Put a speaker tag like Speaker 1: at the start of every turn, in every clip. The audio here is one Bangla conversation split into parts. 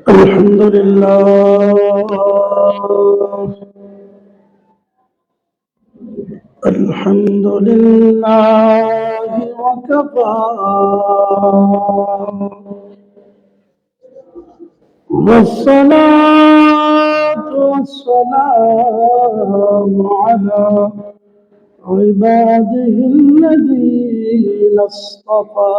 Speaker 1: الحمد لله. الحمد لله وكفى، والصلاة والسلام على عباده الذين اصطفى.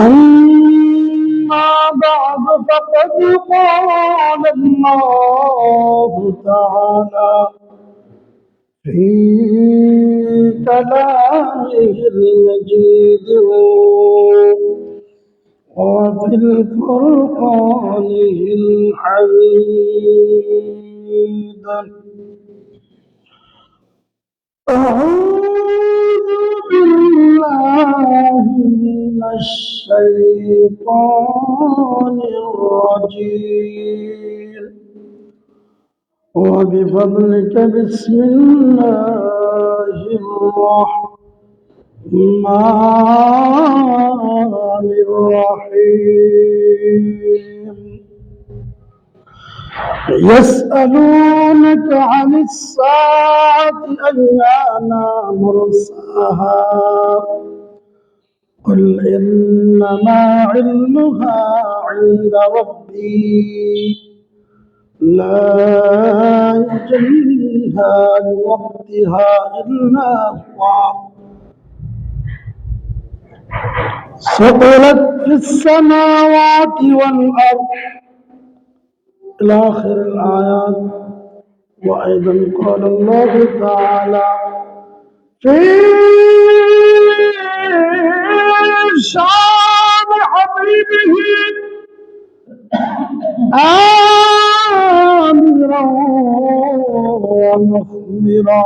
Speaker 1: أما بعد فقد قال الله تعالى في كلامه المجيد وفي الفرقانه الحميد. أعوذ بالله من الشيطان الرجيم. وبفضلك بسم الله الرحمن الرحيم. يسألونك عن الساعة أيان مرساها قل إنما علمها عند ربي لا يجليها لوقتها إلا هو ثقلت في السماوات والأرض إلى آخر الآيات. وأيضا قال الله تعالى في شان حبيبه آمرا ومخبرا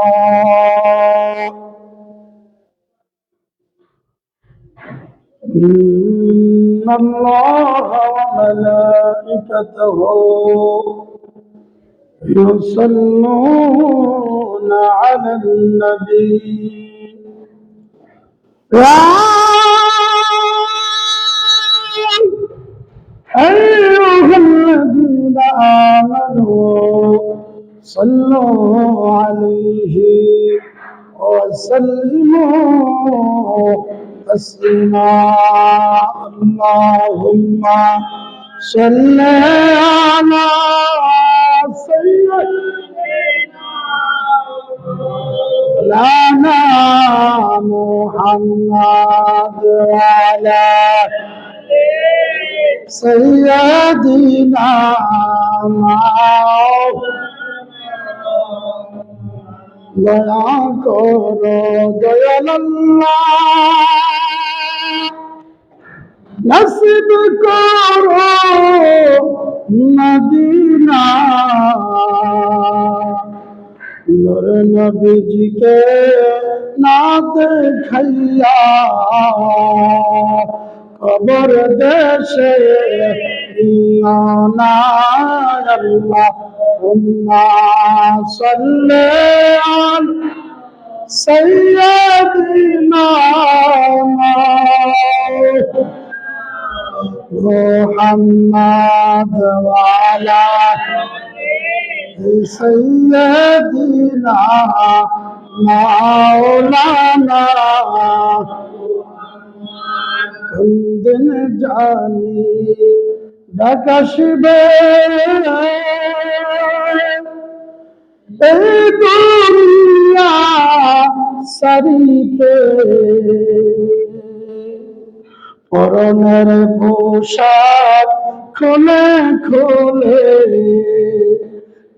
Speaker 1: إن الله وملائكته يصلون على النبي يا أيها الذين آمنوا صلوا عليه وسلموا تسليما. اللهم صل على سيدنا مولانا محمد وعلى سيدنا দয়া করো দয়াল আল্লাহ, নসিব করো মদিনা। নূর নবীজিকে না দেখাইয়া কবর দেশে নিও না আল্লাহুম্মা সাল্লি আলা সাইয়্যিদিনা মুহাম্মদ ওয়া আলা سيدنا مولانا كندن جاني ডাকাশিবে এই দুনিয়া সারিতে পরনের পোশাক খুলে খুলে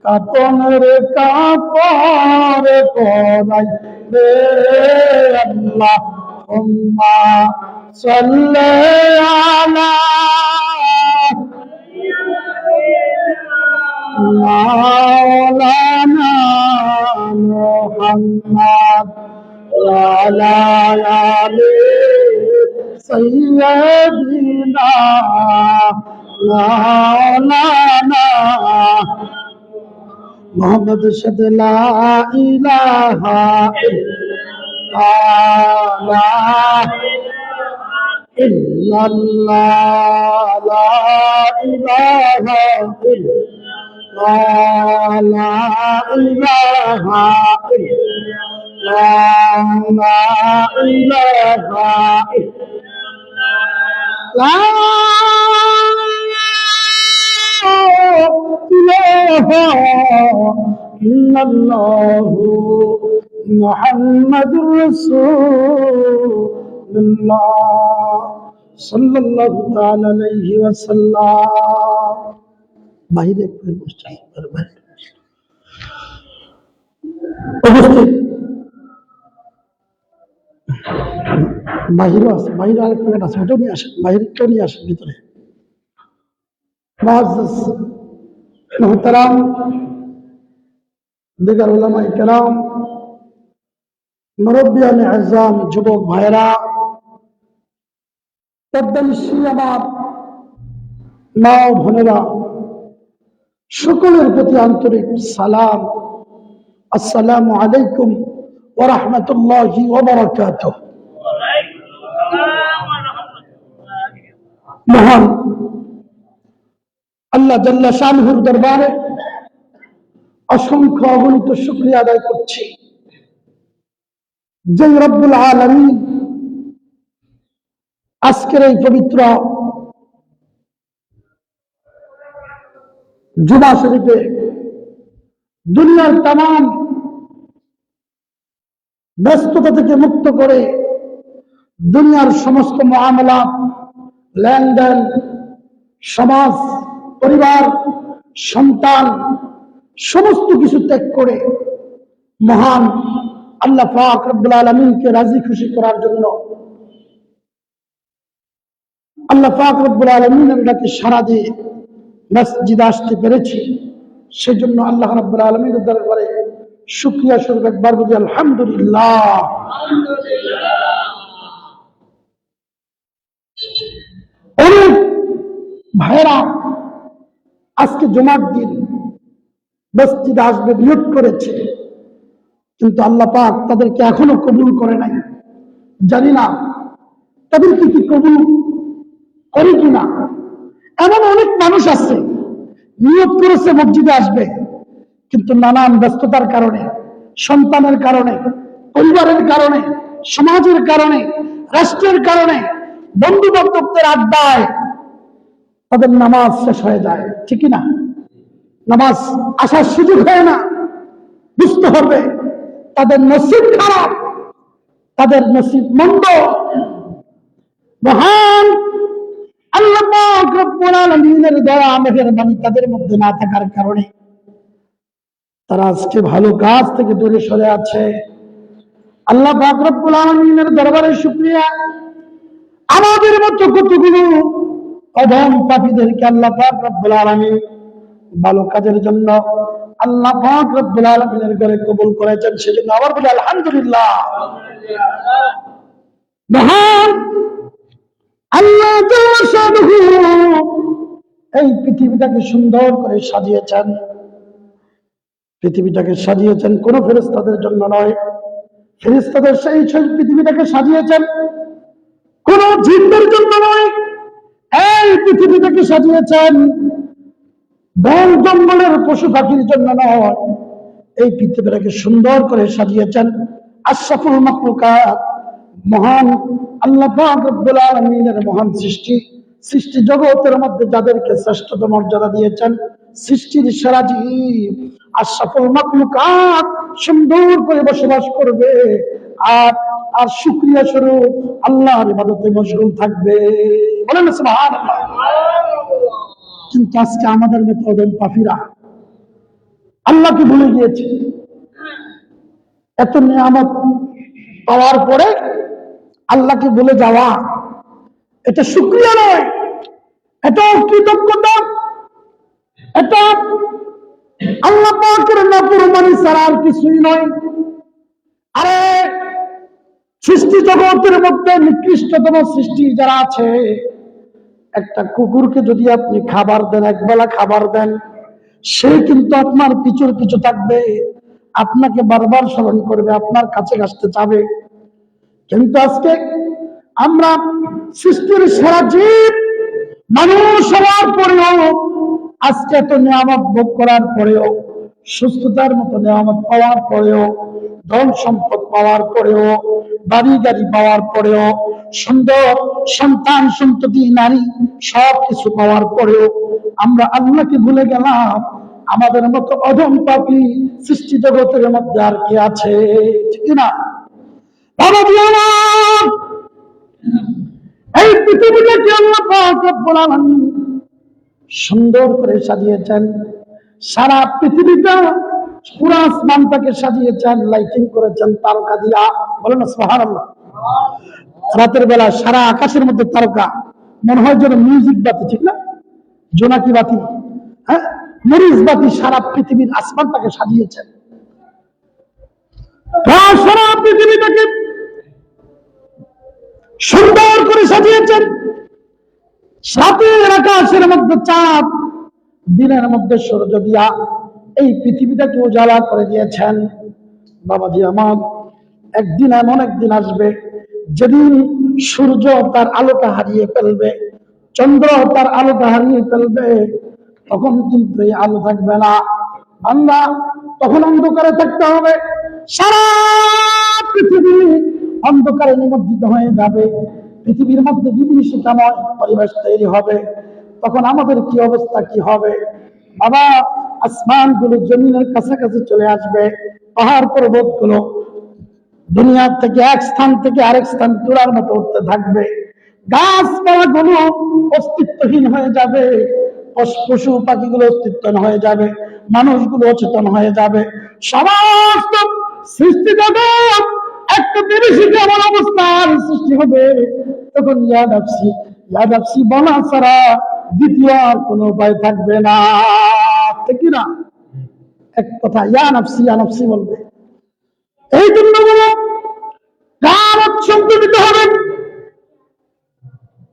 Speaker 1: কাপনের কাপড় পরাইবে আল্লাহুম্মা সাল্লি আলা মাওলানা মুহাম্মদ ওয়া আলা আলি সাইয়্যিদিনা মাওলানা মোহাম্মদ সাদ লা ইলাহা ইল্লাল্লাহ ইল্লাল্লাহ লা ইলাহা ইল্লাল্লাহ লা ইলাহা ইল্লাল্লাহ লা ইলাহা ইল্লাল্লাহ ইল্লাল্লাহু মুহাম্মাদুর রাসূলুল্লাহ সাল্লাল্লাহু তাআলা আলাইহি ওয়াসাল্লাম। বাইরে একটু বসে উপস্থিত বাহিরও আছে, বাহিরে আরেক প্যাকেট আছে, ওটাও নিয়ে আসেন, বাহিরটাও নিয়ে আসেন ভিতরে। মোহতারাম দিগার উলামায়ে কেরাম, মুরব্বিয়ানে আযম, যুবক ভাইরা, পর্দানিশী আমার মা ও বোনেরা, সকলের প্রতি আন্তরিক সালাম। আসসালামু আলাইকুম ওয়া রাহমাতুল্লাহি ওয়া বারাকাতুহু। মহান আল্লাহ জাল্লা শানুহুর দরবারে অসংখ্য অগণিত শুকরিয়া আদায় করছি, যে রব্বুল আলামিন আজকের এই পবিত্র জুমা শরীফে দুনিয়ার তামাম ব্যস্ততা থেকে মুক্ত করে দুনিয়ার সমস্ত মুআমালাত, লেনদেন, সমাজ, পরিবার, সন্তান সমস্ত কিছু ত্যাগ করে মহান আল্লাহ পাক রব্বুল আলামিনকে রাজি খুশি করার জন্য আল্লাহ পাক রব্বুল আলামিনের ডাকে সাড়া দিয়ে মসজিদে আসতে পেরেছি। সেজন্য আল্লাহ রাব্বুল আলামিনের দরবারে শুকরিয়া স্বরূপ একবার বলি আলহামদুলিল্লাহ। অনেক ভাইরা আজকে জুমার দিন মসজিদে আসবে নিয়ত করেছে, কিন্তু আল্লাহ পাক তাদেরকে এখনো কবুল করে নাই। জানি না তাদেরকে কি কবুল করে কিনা। এমন অনেক মানুষ আছে নিয়ত করেছে মসজিদে আসবে, কিন্তু নানান ব্যস্ততার কারণে, সন্তানের কারণে, পরিবারের কারণে, সমাজের কারণে, রাষ্ট্রের কারণে, বন্ধু বান্ধবদের আড্ডায় তাদের নামাজ শেষ হয়ে যায়। ঠিকই না? নামাজ আসার সুযোগ হয় না। বুঝতে হবে তাদের নসিব খারাপ, তাদের নসিব মন্দ। মহান আল্লাহ পাক রব্বুল আলামিনের দয়া মেহেরবানি তাদের মধ্যে না থাকার কারণে তারা আজকে ভালো কাজ থেকে দূরে সরে আছে। আল্লাহ পাক রব্বুল আলামিনের দরবারে শুকরিয়া। আমাদের মতো কতগুলো অধম পাপীদেরকে আল্লাহ পাক রব্বুল আলামিন ভালো কাজের জন্য আল্লাহ পাক রব্বুল আলামিনের ঘরে কবুল করেছেন। সেজন্য আবার বলি আলহামদুলিল্লাহ। মহান আল্লাহ এই পৃথিবীটাকে সুন্দর করে সাজিয়েছেন। পৃথিবীটাকে সাজিয়েছেন কোন ফেরেশতাদের জন্য নয়, ফেরেশতাদের সেই পৃথিবীটাকে সাজিয়েছেন কোন জিনদের জন্য নয়। এই পৃথিবীটাকে সাজিয়েছেন বন জঙ্গলের পশু পাখির জন্য নয়। এই পৃথিবীটাকে সুন্দর করে সাজিয়েছেন আশরাফুল মাখলুকাত, মহান আল্লাহ পাক রব্বুল আলামিনের মহান সৃষ্টি জগতের মধ্যে যাদেরকে শ্রেষ্ঠতম মর্যাদা দিয়েছেন, সৃষ্টির সেরা জীব আশরাফুল মাখলুকাত সুন্দর করে বসবাস করবে আর শুকরিয়া স্বরূপ আল্লাহর ইবাদতে মশগুল থাকবে। বলেন সুবহানাল্লাহ। কিন্তু আজকে আমাদের মতো অদম পাপীরা আল্লাহকে ভুলে গিয়েছে। এত নিয়ামত পাওয়ার পরে আল্লাহকে ভুলে যাওয়া, এটা শুকরিয়া নয়, এটা কৃতজ্ঞতা, এটা আল্লাহ পাকের নাফরমানি ছাড়া আর কিছুই নয়। আরে সৃষ্টি জগতের মধ্যে নিকৃষ্টতম সৃষ্টি যারা আছে, একটা কুকুরকে যদি আপনি খাবার দেন, একবেলা খাবার দেন, সে কিন্তু আপনার পিছুর পিছু থাকবে, আপনাকে বারবার স্মরণ করবে, আপনার কাছে আসতে চাবে। কিন্তু আজকে আমরা সৃষ্টির সেরা জীব মানুষ হওয়ার পরেও, আজকে এত নিয়ামত ভোগ করার পরেও, সুস্থতার মতো নিয়ামত পাওয়ার পরেও, ধন সম্পদ পাওয়ার পরেও, বাড়ি গাড়ি পাওয়ার পরেও, সুন্দর সন্তান সন্ততি নারী সব কিছু পাওয়ার পরেও আমরা আল্লাহকে ভুলে গেলাম। আমাদের মতো অধম পাপী সৃষ্টি জগতের মধ্যে আর কি আছে? ঠিক না? বাবাজি আমার, এই পৃথিবীটাকে আল্লাহ পাক রব্বুল আলামিন সুন্দর করে সাজিয়েছেন। সারা পৃথিবীটা, পুরা আসমানটাকে সাজিয়েছেন, লাইটিং করেছেন তারকা দিয়া। বলেন না সুবহানাল্লাহ। রাতের বেলা সারা আকাশের মধ্যে তারকা, মনে হয় যেন মিউজিক বাতি, ঠিক না? জোনাকি বাতি, হ্যাঁ, মরিচ বাতি, সারা পৃথিবীর আসমানটাকে সাজিয়েছেন। সারা পৃথিবীটাকে সুন্দর করে সাজিয়েছেন। রাতের আকাশের মধ্যে চাঁদ, দিনের মধ্যে সূর্য দিয়া এই পৃথিবীটাকে উজালা করে দিয়েছেন। বাবাজি আমার, একদিন এমন একদিন আসবে যেদিন সূর্য তার আলোটা হারিয়ে ফেলবে, চন্দ্র তার আলোটা হারিয়ে ফেলবে, তখন কিন্তু এই আলো থাকবে না। বান্দা তখন অন্ধকারে থাকতে হবে। সারা পৃথিবী অন্ধকারে নিমজ্জিত হয়ে যাবে। পৃথিবীর মধ্যে বিভীষিকাময় পরিবেশ তৈরি হবে। তখন আমাদের কি অবস্থা, কি হবে? বাবা, আসমান গুলো জমিনের কাছাকাছি চলে আসবে, পাহাড় পর্বত গুলো দুনিয়ার থেকে এক স্থান থেকে আরেক স্থান তোলার মতো উঠতে থাকবে। গাছপালা গুলো অস্তিত্বহীন হয়ে যাবে, পশু পাখিগুলো অস্তিত্বহীন হয়ে যাবে, মানুষগুলো অচেতন হয়ে যাবে। সমস্ত সৃষ্টি জগৎ একটা বিভীষিকা এমন অবস্থার সৃষ্টি হবে, তখন ইয়া নাফসি বলা ছাড়া দ্বিতীয় আর কোনো উপায় থাকবে না। ঠিক না? এক কথা, ইয়া নাফসি বলবে। এই জন্য বলো, কামত সংঘটিত হবে।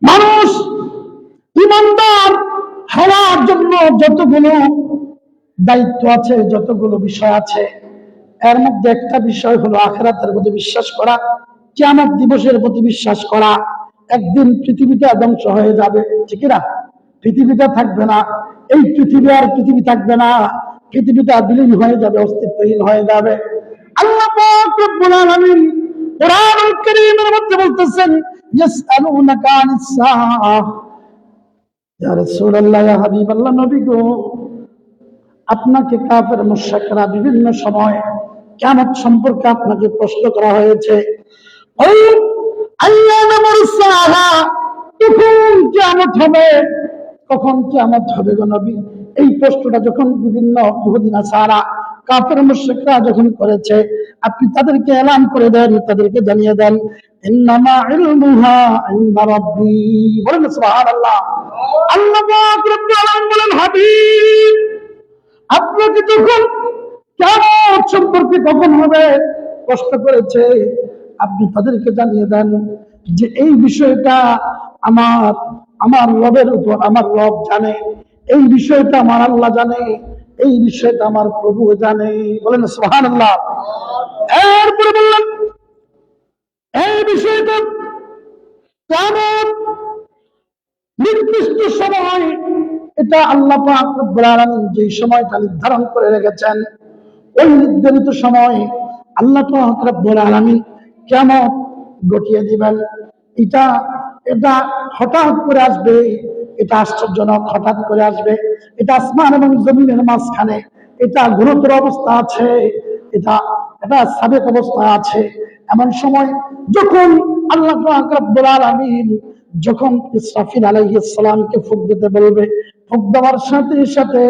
Speaker 1: মানুষ ইমানদার হওয়ার জন্য যতগুলো দায়িত্ব আছে, যতগুলো বিষয় আছে, এর মধ্যে একটা বিষয় হলো আখিরাতের প্রতি বিশ্বাস করা, কিয়ামত দিবসের প্রতি বিশ্বাস করা। একদিন পৃথিবীটা ধ্বংস হয়ে যাবে, ঠিক না? পৃথিবীটা থাকবে না, এই পৃথিবী আর পৃথিবী থাকবে না, পৃথিবীটা বিলীন হয়ে যাবে, অস্তিত্বহীন হয়ে যাবে। আল্লাহ পাক রব্বুল আলামিন কোরআনুল কারীমের মধ্যে বলতেছেন, ইয়াসআলুনাকা আনিস সাআহ। ইয়া রাসূলুল্লাহ, ইয়া হাবিবাল্লাহ, নবী গো, আপনাকে কাফের মুশরিকরা বিভিন্ন সময় কিয়ামত সম্পর্কে আপনাকে প্রশ্ন করা হয়েছে। আইয়ানা মুরসাহা, কখন কিয়ামত হবে, কখন কিয়ামত হবে গো নবী? এই প্রশ্নটা যখন বিভিন্ন ইহুদি নাসারা কাফের মুশরিকরা যখন করেছে, আপনি তাদেরকে এলান করে দেন, তাদেরকে জানিয়ে দেন, ইন্নামা ইলমুহা ইনদা রাব্বি। বলেন সুবহানাল্লাহ। আল্লাহ পাক রব্বুল আলামিন বলেন, হাবিব, আপনাকে যখন কিয়ামত সম্পর্কে কখন হবে প্রশ্ন করেছে, আপনি তাদেরকে জানিয়ে দেন যে এই বিষয়টা আমার রবের উপর, আমার রব জানে, এই বিষয়টা আমার আল্লাহ জানে, এই বিষয়টা আমার প্রভু জানে। বলেন সুবহানাল্লাহ। এরপরে বললেন, এই বিষয়টা কিয়ামত নির্দিষ্ট সময়, এটা আল্লাহ পাক রব্বুল আলামিন যে সময়টা নির্ধারণ করে রেখেছেন, ওই নির্ধারিত সময় আল্লাহ পাক রব্বুল আলামিন কিয়ামত ঘটিয়ে দিবেন। এটা হঠাৎ করে আসবে, এটা আশ্চর্যজনক হঠাৎ করে আসবে। এটা আসমান এবং জমিনের মাঝখানে, এটা গুরুতর অবস্থা আছে, এটা সাবেক অবস্থা আছে। এমন সময় যখন আল্লাহ পাক রব্বুল আলামিন যখন ইসরাফিল আলাইহিস সালামকে ফুঁক দিতে বলবে, ফুঁক দেওয়ার সাথে সাথে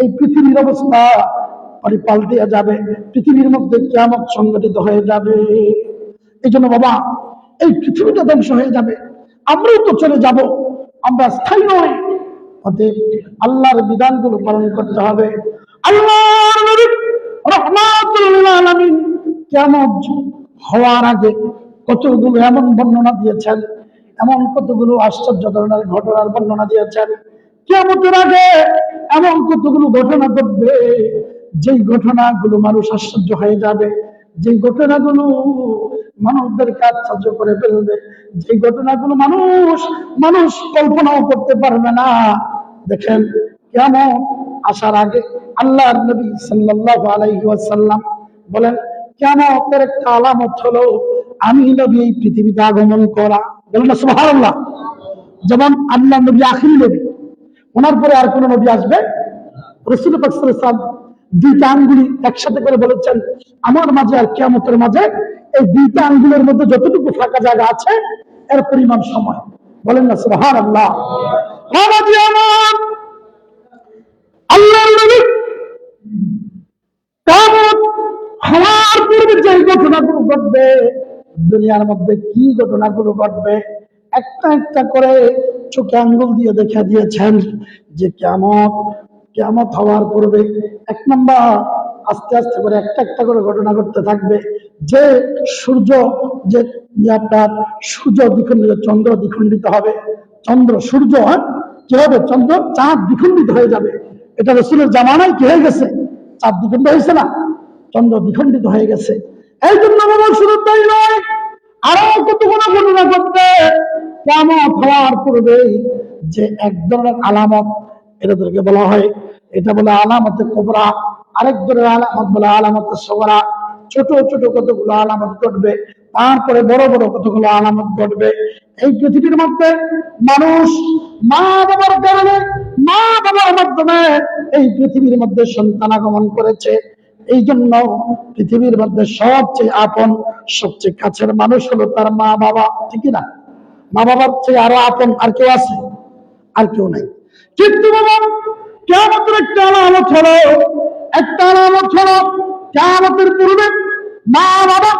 Speaker 1: এই পৃথিবীর অবস্থা পাল্টে যাবে, পৃথিবীর মধ্যে কিয়ামত সংঘটিত হয়ে যাবে। এই জন্য বাবা, এই পৃথিবীটা ধ্বংস হয়ে যাবে, আমরাও তো চলে যাব, আমরা স্থায়ী নয়। অতএব আল্লাহর বিধানগুলো পালন করতে হবে। আল্লাহর নবী রাহমাতুল লিল আলামিন কিয়ামত হওয়ার আগে কতগুলো এমন বর্ণনা দিয়েছেন, এমন কতগুলো আশ্চর্য ধরনের ঘটনার বর্ণনা দিয়েছেন। কিয়ামতের আগে এমন কতগুলো ঘটনা ঘটবে, যেই ঘটনাগুলো মানুষ আশ্চর্য হয়ে যাবে, যে ঘটনাগুলো মানুষদেরকে আশ্চর্য করে ফেলবে, যে ঘটনাগুলো মানুষ কল্পনাও করতে পারবে না। দেখেন, কেমন আসার আগে আল্লাহর নবী সাল্লাল্লাহু আলাইহি ওয়াসাল্লাম বলেন, কিয়ামতের একটা আলামত হলো আমি নবী এই পৃথিবীতে আগমন করা। বলেন না সুবহানাল্লাহ। যেমন আল্লাহ নবী আখির নবী, ওনার পরে আর কোন নবী আসবে? রাসূল পাক সাল্লাল্লাহু আলাইহি ওয়াসাল্লাম দুইটা আঙ্গুলি একসাথে করে বলেছেন, আমার মাঝে আর কিয়ামতের মাঝে এই দুইটা আঙ্গুলের মধ্যে যতটুকু ফাঁকা জায়গা আছে এর পরিমাণ সময়। বলেন না সুবহানাল্লাহ। বাবাজি আমার, আল্লাহর নবী কিয়ামত হওয়ার পূর্বে যে ঘটনাগুলো ঘটবে, দুনিয়ার মধ্যে কি ঘটনাগুলো ঘটবে একটা একটা করে চোখে আঙ্গুল দিয়ে দেখা দিয়েছেন যে কিয়ামত হওয়ার পূর্বে এক নাম্বার আস্তে আস্তে করে একটা একটা করে ঘটনা ঘটতে থাকবে। যে সূর্য যে আপনার সূর্য দ্বিখণ্ডিত, চন্দ্র দ্বিখণ্ডিত হবে, সূর্য কি হবে? চন্দ্র চাঁদ দ্বিখণ্ডিত হয়ে যাবে। এটা রাসূলের জামানায় কি হয়ে গেছে? চাঁদ দ্বিখণ্ডিত হয়েছে না, চন্দ্র দ্বিখণ্ডিত হয়ে গেছে। এই জন্য বলা শুরু তাই নয়, আরো কতগুলো ঘটনা ঘটবে কিয়ামত হওয়ার পূর্বে। যে এক ধরনের আলামত, এটাদেরকে বলা হয়, এটা বলে আলামতে কুবরা, আরেক ধরনের আলামত বলে আলামতে সুগরা। ছোট ছোট কতগুলো আলামত ঘটবে, তারপরে বড় বড় কতগুলো আলামত ঘটবে। এই পৃথিবীর মধ্যে মানুষ মা বাবার কারণে, মা বাবার মাধ্যমে এই পৃথিবীর মধ্যে সন্তান আগমন করেছে। এই জন্য পৃথিবীর মধ্যে সবচেয়ে আপন, সবচেয়ে কাছের মানুষ হলো তার মা বাবা, ঠিক না? মা বাবার চেয়ে আরো আপন আর কেউ আছে? আর কেউ নাই। কিন্তু বাবা, কিয়ামতের একটা আলামত হলো কিয়ামতের পূর্বে মা বাবা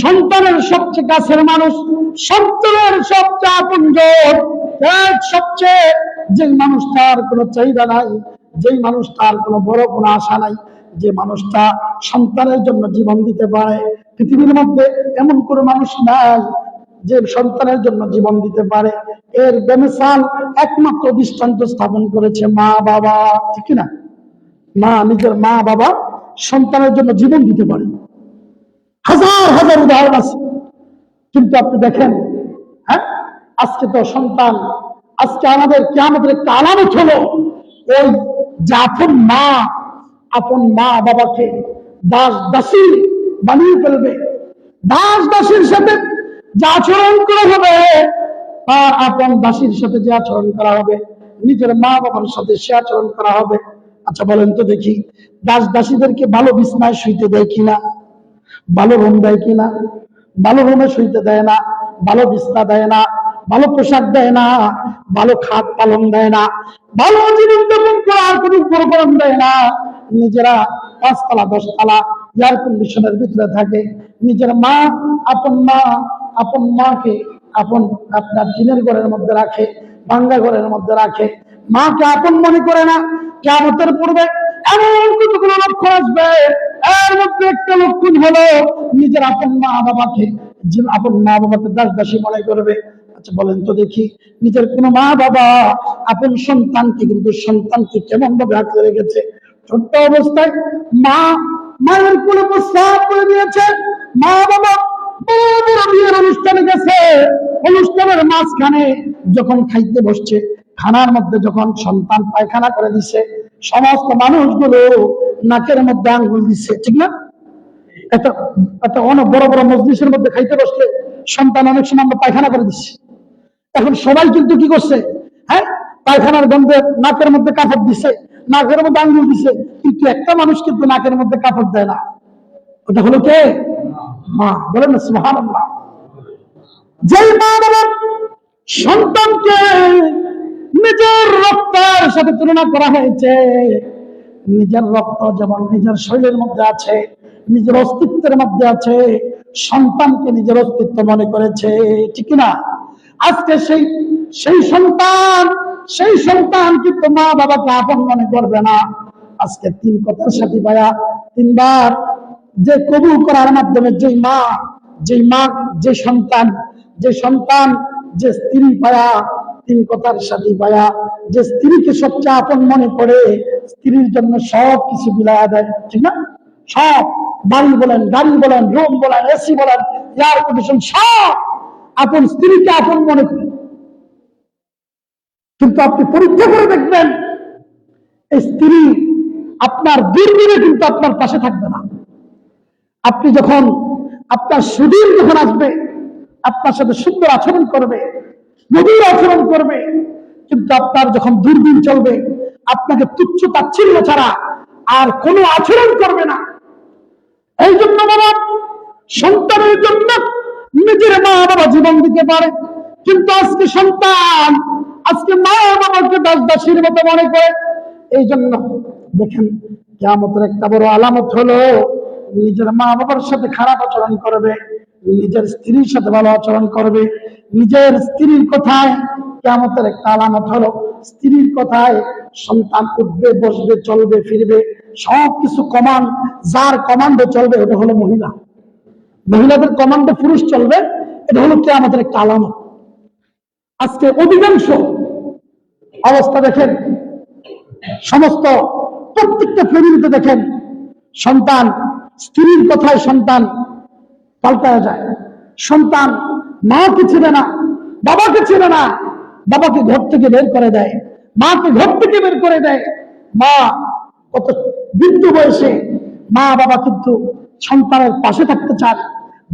Speaker 1: সন্তানের সবচেয়ে কাছের মানুষ, সন্তানের সবচেয়ে আপনজন, সবচেয়ে যে মানুষটার কোনো চাহিদা নাই, যেই মানুষটার কোনো বড় কোনো আশা নাই, যে মানুষটা সন্তানের জন্য জীবন দিতে পারে। পৃথিবীর মধ্যে এমন কোনো মানুষ নাই যে সন্তানের জন্য জীবন দিতে পারে। এর বেমিসাল একমাত্র দৃষ্টান্ত স্থাপন করেছে মা বাবা, ঠিক না? নিজের মা বাবা সন্তানের জন্য জীবন দিতে পারে। হাজার হাজার উদাহরণ আছে। কিন্তু আপনি দেখেন, আজকে তো সন্তান, আজকে আমাদের কিয়ামতের একটা আলামত হলো ওই যে আপন মা বাবাকে দাস দাসী বানিয়ে ফেলবে। দাস দাসীর সাথে যে আচরণ করা হবে, তার আপন দাসীর সাথে যে আচরণ করা হবে, নিজের মা বাবার সাথে সে আচরণ করা হবে। আচ্ছা বলেন তো দেখি, দাস দাসীদেরকে ভালো বিছনায় শুইতে দেয় কিনা? ভালো রুম দেয় কিনা? ভালো রুমে শুইতে দেয় না, ভালো বিছনা দেয় না, ভালো পোশাক দেয় না, ভালো খাট পালন দেয় না, ভালো জীবন যাপন করার কোনো উপকরণ দেয় না। নিজেরা 5 তলা 10 তলা এয়ার কন্ডিশনের ভিতরে থাকে। নিজের আপন মাকে আপনার টিনের ঘরের মধ্যে রাখে, ভাঙ্গা ঘরের মধ্যে রাখে। মাকে আপন মনে করে না। কিয়ামতের পূর্বে এমন কতগুলো লক্ষণ আসবে, এর মধ্যে একটা লক্ষণ হলো নিজের আপন মা বাবাকে দাস দাসী মনে করবে। আচ্ছা বলেন তো দেখি, নিজের কোন মা বাবা আপন সন্তানকে কেমন ভাবে আঁকড়ে রেখেছে? ছোট্ট অবস্থায় মায়ের কোলে প্রস্রাব করে দিয়েছে। মা বাবা বিয়ের অনুষ্ঠানে গেছে, অনুষ্ঠানের মাঝখানে যখন খাইতে বসছে, খানার মধ্যে যখন সন্তান পায়খানা করে দিছে, সমস্ত মানুষগুলো নাকের মধ্যে আঙ্গুল দিচ্ছে, ঠিক না? একটা অনেক বড় বড় মজলিসের মধ্যে খাইতে বসলে সন্তান অনেক সময় আমরা পায়খানা করে দিচ্ছি। এখন সবাই কিন্তু কি করছে? পায়খানার গন্ধে নাকের মধ্যে কাপড় দিছে, নাকের মধ্যে আঙ্গুল দিছে, কিন্তু একটা মানুষ কিন্তু নাকের মধ্যে কাপড় দেয় না। ওটা হলো কে? মা। বলেন না সুবহানাল্লাহ। যেই মা বাবা সন্তানকে নিজের রক্তের সাথে তুলনা করা হয়েছে, নিজের রক্ত যেমন নিজের শরীরের মধ্যে আছে, নিজের অস্তিত্বের মধ্যে আছে, সন্তানকে নিজের অস্তিত্ব মনে করেছে, ঠিক না? আজকে সেই সন্তান কিন্তু মা বাবাকে আপন মনে করবে না। আজকে 3 কথার সাথী পায়া 3 বার যে কবুল করার মাধ্যমে যে সন্তান যে স্ত্রী পায়া, 3 কথার সাথী পায়া যে স্ত্রীকে সবচেয়ে আপন মনে করে, স্ত্রীর জন্য সব কিছু বিলায়া দেয়, ঠিক না? সব বাড়ি বলেন, গাড়ি বলেন, রুম বলেন, এসি বলেন, এয়ার কন্ডিশন সব আপন স্ত্রীকে আপন মনে করেন। কিন্তু আপনি পরীক্ষা করে দেখবেন এই স্ত্রী আপনার দূরদিনে কিন্তু আপনার পাশে থাকবে না। আপনি যখন আপনার সুদিন যখন আসবে, আপনার সাথে সুন্দর আচরণ করবে, মধুর আচরণ করবে, কিন্তু আপনার যখন দুর্দিন চলবে আপনাকে তুচ্ছ তাচ্ছিল্য ছাড়া আর কোনো আচরণ করবে না। এই জন্য বাবা সন্তানের জন্য নিজের মা বাবা জীবন দিতে পারে, কিন্তু আজকে সন্তান আজকে মা বাবাকে দাস দাসীর মতো মনে করে। এই জন্য দেখেন কিয়ামতের একটা বড় আলামত হলো নিজের মা বাবার সাথে খারাপ আচরণ করবে, নিজের স্ত্রীর সাথে ভালো আচরণ করবে। নিজের স্ত্রীর কথায় কিয়ামতের একটা আলামত হলো স্ত্রীর কথায় সন্তান উঠবে, বসবে, চলবে, ফিরবে, সবকিছু কমান্ড, যার কমান্ডে চলবে ওটা হলো মহিলা। মহিলাদের কমান্ডে পুরুষ চলবে, এটা হলো কিয়ামতের একটা আলামত। আজকে অধিকাংশ অবস্থা দেখেন, সমস্ত প্রত্যেকটা ফ্যামিলিতে দেখেন সন্তান স্ত্রীর কথায় সন্তান পাল্টায় যায়। সন্তান মাকে চেনে না, বাবাকে চেনে না, বাবাকে ঘর থেকে বের করে দেয়, মাকে ঘর থেকে বের করে দেয়। মা কত বৃদ্ধ বয়সে মা বাবা কিন্তু সন্তানের পাশে থাকতে চান।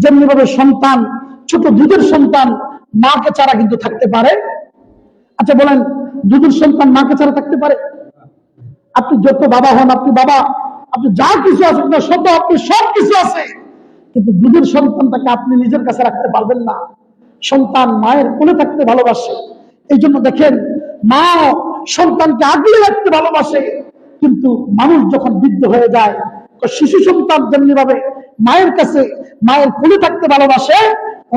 Speaker 1: যেমনি ভাবে সন্তান, ছোট দুধের সন্তান মাকে ছাড়া কিন্তু থাকতে পারে। আচ্ছা বলেন, দুধের সন্তান মাকে ছাড়া থাকতে পারে? আপনি যত বাবা হন, আপনি বাবা, আপনি যা কিছু আছে আপনার শত, আপনি সব কিছু আছে, কিন্তু দুধের সন্তানটাকে আপনি নিজের কাছে রাখতে পারবেন না। সন্তান মায়ের কোলে থাকতে ভালোবাসে। এই জন্য দেখেন মা সন্তানকে আগলে রাখতে ভালোবাসে, কিন্তু মানুষ যখন বৃদ্ধ হয়ে যায়, শিশু সন্তান যেমনি ভাবে মায়ের কাছে মায়ের কোলে থাকতে ভালোবাসে,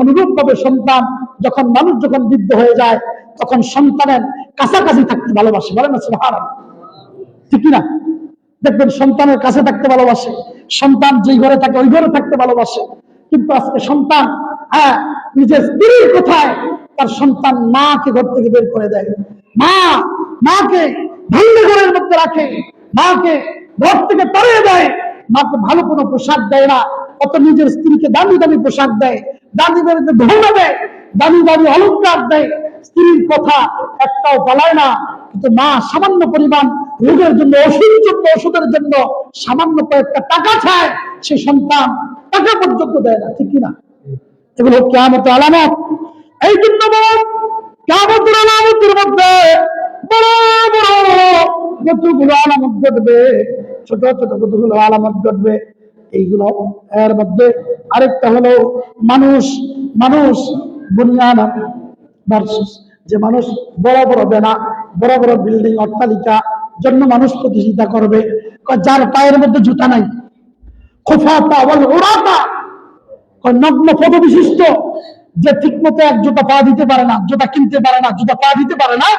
Speaker 1: অনুরূপ ভাবে সন্তান যখন মানুষ যখন বৃদ্ধ হয়ে যায় তখন সন্তানের কাছাকাছি থাকতে ভালোবাসে। বলেন না সুবহানাল্লাহ, ঠিক কিনা? দেখবেন সন্তানের কাছে থাকতে ভালোবাসে, সন্তান যেই ঘরে থাকে ওই ঘরে থাকতে ভালোবাসে। কিন্তু আজকে সন্তান নিজের স্ত্রীর কোথায় তার সন্তান মাকে ঘর থেকে বের করে দেয়, মাকে ভাঙ্গা ঘরের মধ্যে রাখে, মাকে ঘর থেকে তাড়িয়ে দেয়, মাকে ভালো কোনো পোশাক দেয় না, অত নিজের স্ত্রীকে দামি দামি পোশাক দেয়, দামি দামি গহনা দেয়, দামি দামি অলংকার দেয়, স্ত্রীর কথা একটাও পালায় না। কিন্তু মা সামান্য পরিমাণ রোগের জন্য, ওষুধের জন্য সামান্য কয়েকটা টাকা চায়, সে সন্তান টাকা পর্যন্ত দেয় না, ঠিক কিনা? এগুলো কিয়ামতের আলামত। এই জন্য কিয়ামতের আলামতের মধ্যে বড় বড় কতগুলো আলামত ঘটবে, ছোট ছোট কতগুলো আলামত ঘটবে। এইগুলো এর মধ্যে আরেকটা হলো মানুষ বুনিয়ান ভার্সেস, যে মানুষ বড় বড় বেনা, বড় বড় বিল্ডিং, অট্টালিকা জন্য মানুষ প্রতিযোগিতা করবে, যার পায়ের মধ্যে জুতা নাই, খোফাতা ওয়াল উরাতা, নগ্ন পদ বিশিষ্ট, যে ঠিক মতো এক জুতা পা দিতে পারে না, জুতা কিনতে পারে না, জুতা পা দিতে পারে না,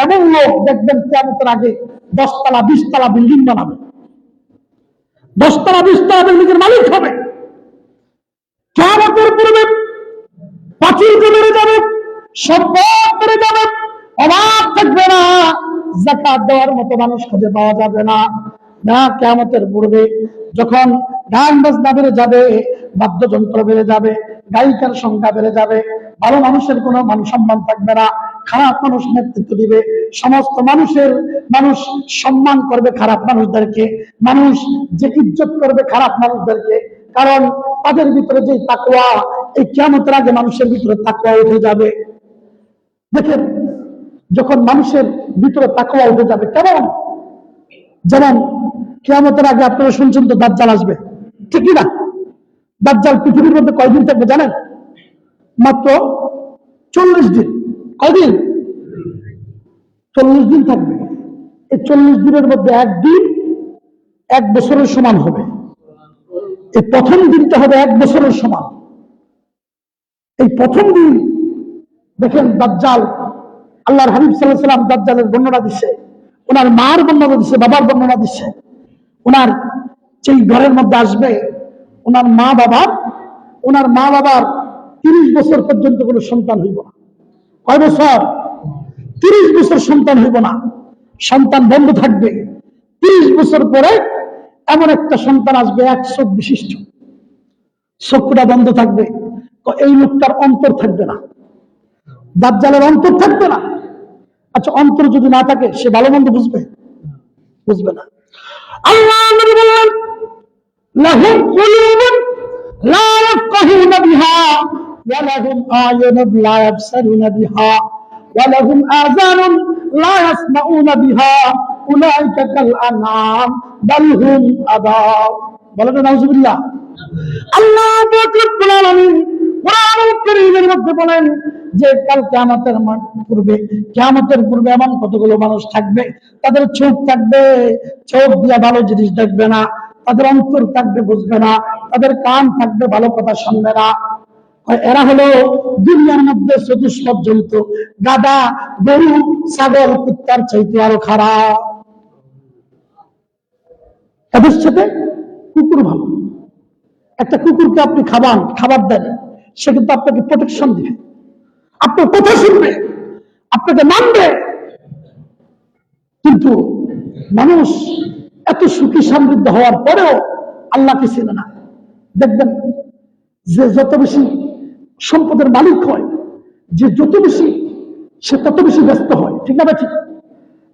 Speaker 1: এমন লোক দেখবেন কিয়ামতের আগে 10 তলা 20 তলা বিল্ডিং বানাবে, 10 তলা 20 তলা বিল্ডিংয়ের মালিক হবে। কিয়ামতের পূর্বে পাঁচিল বেড়ে যাবে, সম্পদ বেড়ে যাবে, অভাব থাকবে না, যাকাত দেওয়ার মতো মানুষ খুঁজে পাওয়া যাবে না। কিয়ামতের পূর্বে যখন গান বাজনা বেড়ে যাবে, বাদ্যযন্ত্র বেড়ে যাবে, গায়িকার সংখ্যা বেড়ে যাবে, ভালো মানুষের কোনো মান সম্মান থাকবে না, খারাপ মানুষ নেতৃত্ব দিবে, সমস্ত মানুষ সম্মান করবে খারাপ মানুষদেরকে, মানুষ যে ইজ্জত করবে খারাপ মানুষদেরকে, কারণ তাদের ভিতরে যে তাকওয়া, এই কিয়ামতের আগে মানুষের ভিতরে তাকওয়া উঠে যাবে। দেখেন যখন মানুষের ভিতরে তাকওয়া উঠে যাবে কেমন, যেমন কিয়ামতের আগে আপনারা শুনছেন তো দাজ্জাল আসবে, ঠিক না? দাজ্জাল পৃথিবীর মধ্যে কয়দিন থাকবে জানেন? মাত্র 40 দিন। কয়দিন? 40 দিন থাকবে। এই 40 দিনের মধ্যে একদিন 1 বছরের সমান হবে। এই প্রথম দিনটা হবে 1 বছরের সমান। এই প্রথম দিন দেখেন দাজ্জাল, আল্লাহর হাবিব সাল্লাল্লাহু আলাইহি ওয়াসাল্লাম দাজ্জালের বর্ণনা দিচ্ছে, ওনার মার বর্ণনা দিচ্ছে, বাবার বর্ণনা দিচ্ছে। ওনার যেই ঘরের মধ্যে আসবে, ওনার মা বাবার 30 বছর পর্যন্ত কোনো সন্তান হইব না। কয় বছর? 30 বছর সন্তান হইব না, সন্তান বন্ধ থাকবে। 30 বছর পরে এমন একটা সন্তান আসবে 1 চোখ বিশিষ্ট, চক্ষুটা বন্ধ থাকবে, এই লোকটার অন্তর থাকবে না, দাজ্জালের অন্তর থাকবে না। আচ্ছা, অন্তর যদি না থাকে সে ভালো মন্দ বুঝবে? বুঝবে না। আল্লাহ নবী বললেন, লাহুম কুলুবুন লা ইয়াফকাহুনা বিহা ওয়া লাহুম আ'য়ুনুন লা ইয়াবসারুনা বিহা ওয়া লাহুম আযানুন লা ইয়াসমাউনা বিহা উলাইকা কাল আনআম বাল হুম আদাল। বলেন নাউযুবিল্লাহ। আল্লাহ রব্বুল আলামিন কোরআনুল কারীমের মধ্যে বলেন যে কাল কিয়ামতের পূর্বে এমন কতগুলো মানুষ থাকবে, তাদের চোখ থাকবে, চোখ দিয়ে ভালো জিনিস দেখবে না, তাদের অন্তর থাকবে, বুঝবে না, তাদের কান থাকবে, ভালো কথা শুনবে না। এরা হলো দুনিয়ার মধ্যে চতুষ্পদ জন্তু, গাধা, গরু, ছাগল, কুত্তার চাইতে আরো খারাপ। এদের সাথে কুকুর ভালো। একটা কুকুরকে আপনি খাবার দেন, সে কিন্তু আপনাকে প্রোটেকশন দিবে, আপনার কথা শুনবে, আপনাকে মানবে। কিন্তু মানুষ এত সুখী সমৃদ্ধ হওয়ার পরেও আল্লাহকে চিনে না। দেখবেন যে যত বেশি সম্পদের মালিক হয়, যে যত বেশি, সে তত বেশি ব্যস্ত হয়, ঠিক না? ঠিক।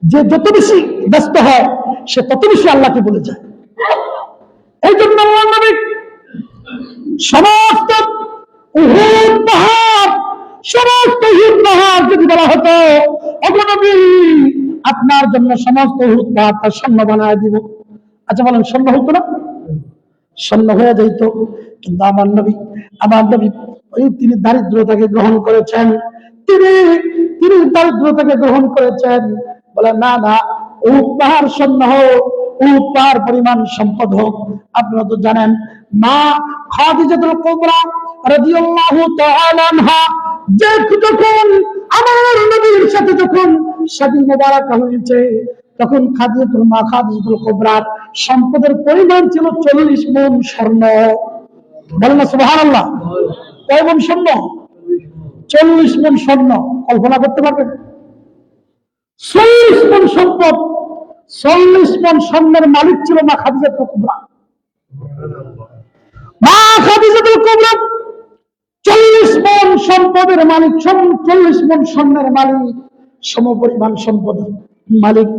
Speaker 1: যে যত বেশি ব্যস্ত হয় সে তত বেশি আল্লাহকে বলে যায়। এই জন্য আল্লাহ নবী সমস্ত উহুদ পাহাড়, সমস্ত উহুদ পাহাড় যদি বলা হতো, ওগো নবী আপনার জন্য সমস্ত উহুদ পাহাড়টা স্বর্ণ বানায় দিব, আচ্ছা বলেন স্বর্ণ হতো না? স্বর্ণ হয়ে যাইত। কিন্তু আমার নবী ওই তিনি দারিদ্রতাকে গ্রহণ করেছেন, তিনি দারিদ্রতাকে গ্রহণ করেছেন। বলে না না, উহুদ পাহাড় স্বর্ণ হোক, উহুদ পাহাড় পরিমাণ সম্পদ হোক। আপনারা তো জানেন মা খাদিজাতুল কুবরা রাদিয়াল্লাহু তাআলা আনহা যখন আমার নবীর সাথে যখন শাদী মুবারক হয়েছে, তখন খাদিজাতুল কুবরার সম্পদের পরিমাণ ছিল 40 মণ স্বর্ণ। বলেন না সুবহানাল্লাহ। কয় মণ স্বর্ণ? 40 মণ স্বর্ণ। কল্পনা করতে পারবেন? 40 মণ সম্পদ, 40 মণ স্বর্ণের মালিক ছিল মা খাদিজাতুল কুবরা। মা খাদিজাতুল কুবরা 40 মণ সম্পদের মালিক, 40 মণ স্বর্ণের মালিক, সমপরিমাণ সম্পদের মালিক।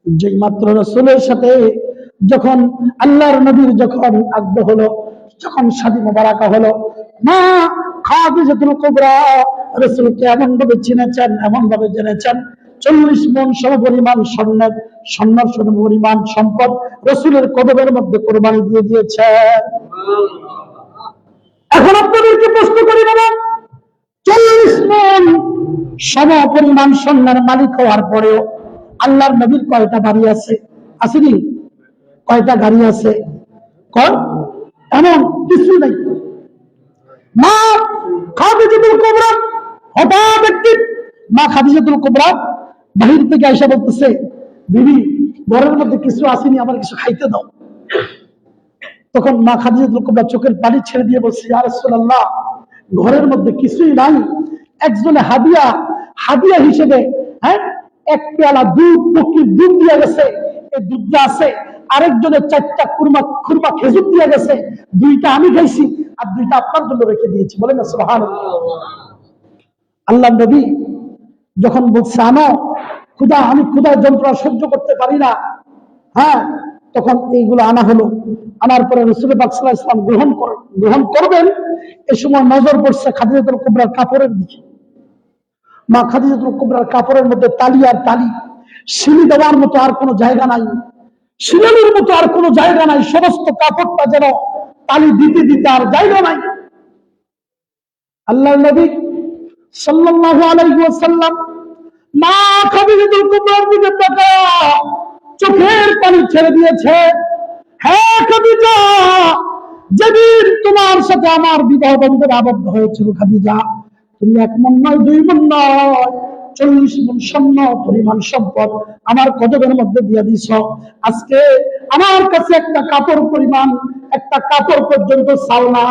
Speaker 1: যেই মাত্র রাসূলের সাথে যখন আল্লাহর নবীর যখন আগ্রহ হলো, যখন শাদী মুবারাকা হলো, মা খাদিজাতুল কুবরা রাসূলকে এমন ভাবে চিনেছেন, এমন ভাবে জেনেছেন, 40 মণ সমপরিমাণ স্বর্ণের সমপরিমাণ সম্পদ রাসূলের কদমের মধ্যে কোরবানি দিয়ে দিয়েছে। এখন আপনাদেরকে প্রশ্ন করি, বাবা 40 মণ সমপরিমাণ স্বর্ণের মালিক হওয়ার পরেও আল্লাহর নবীর কয়টা বাড়ি আছে? আসেনি? কয়টা গাড়ি আছে? এমন কিছু নাই। মা খাদিজাতুল কুবরা হঠাৎ একদিন মা খাদিজাতুল কুবরা বাহির থেকে আয়েশা বলতেছে, বিবি ঘরের মধ্যে কিছু আসেনি, আমার কিছু খাইতে দাও। তখন মা খাদিজাতুল কুবরা চোখের পানি ছেড়ে দিয়ে বলছে, ইয়া রাসূলুল্লাহ, ঘরের মধ্যে কিছুই নাই, একজনে হাদিয়া হিসেবে এক পেয়ালা দুধ, বকরির দুধ দিয়ে গেছে, এই দুধটা আছে, আরেকজনের 4টা খুরমা খেজুর দিয়ে গেছে, 2টা আমি খাইছি আর 2টা আপনার জন্য রেখে দিয়েছি। বলেন না সুবহানাল্লাহ। আল্লাহ নবী যখন বলছে আনো, আমি ক্ষুধার যন্ত্রণা সহ্য করতে পারি না, তখন এইগুলো আনা হলো। আনার পরে রাসূল পাক সাল্লাল্লাহু আলাইহি ওয়াসাল্লাম গ্রহণ করবেন, এই সময় নজর পড়ছে খাদিজাতুল কুবরার কাপড়ের দিকে। মা খাদিজাতুল কুবরার কাপড়ের মধ্যে তালি আর তালি, শিলি দেওয়ার মতো আর কোনো জায়গা নাই, শিলালির মতো আর কোনো জায়গা নাই, সমস্ত কাপড়টা যেন তালি দিতে দিতে আর জায়গা নাই। আল্লাহর নবী সাল্লাল্লাহু আলাইহি ওয়াসাল্লাম মা খাদিজাতুল কুবরার দিকে তাকায়া চোখের পানি ছেড়ে দিয়েছে, হ্যাঁ খাদিজা, যেদিন তোমার সাথে আমার বিবাহ বন্ধনে আবদ্ধ হয়েছিল খাদিজা, তুমি 1 মণ নয়, 2 মণ নয়, 40 মণ স্বর্ণ পরিমাণ সম্পদ আমার কদমের মধ্যে দিয়ে দিছ। আজকে আমার কাছে একটা কাপড় পর্যন্ত চাও না,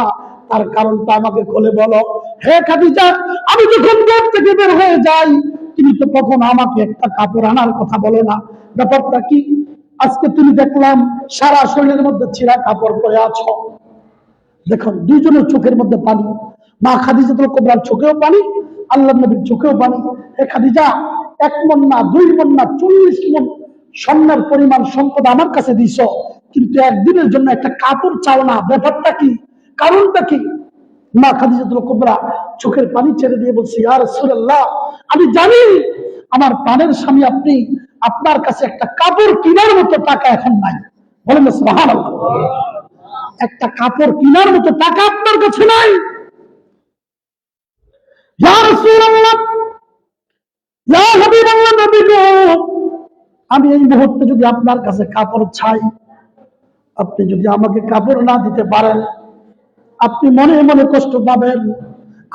Speaker 1: তার কারণটা আমাকে খুলে বলো। হে খাদিজা, আমি যখন ঘর থেকে বের হয়ে যাই, তুমি তো কখনো আমাকে একটা কাপড় আনার কথা বলো না, ব্যাপারটা কি? আজকে তুমি দেখলাম সারা শরীরের মধ্যে ছিঁড়া কাপড় পরে আছো। দেখুন দুইজনের চোখের মধ্যে পানি, মা খাদিজাতুল কুবরার চোখেও পানি, আল্লাহর নবীর চোখেও পানি। হে খাদিজা, 1 মণ না 2 মণ না 40 মণ স্বর্ণের পরিমাণ সম্পদ আমার কাছে দিছ, কিন্তু একদিনের জন্য একটা কাপড় চাও না, ব্যাপারটা কি, কারণটা কি? মা খাদিজাতুল কুবরা চোখের পানি ছেড়ে দিয়ে বলছে, ইয়া রাসূলুল্লাহ, আমি জানি আমার প্রাণের স্বামী আপনি, আপনার কাছে একটা কাপড় কেনার মতো টাকা এখন নাই। বলেন না সুবহানাল্লাহ। একটা কাপড় কেনার মতো টাকা আপনার কাছে নাই। ইয়া রাসূলুল্লাহ, ইয়া হাবিবাল্লাহ, নবী গো, আমি এই মুহূর্তে যদি আপনার কাছে কাপড় চাই, আপনি যদি আমাকে কাপড় না দিতে পারেন, আপনি মনে মনে কষ্ট পাবেন।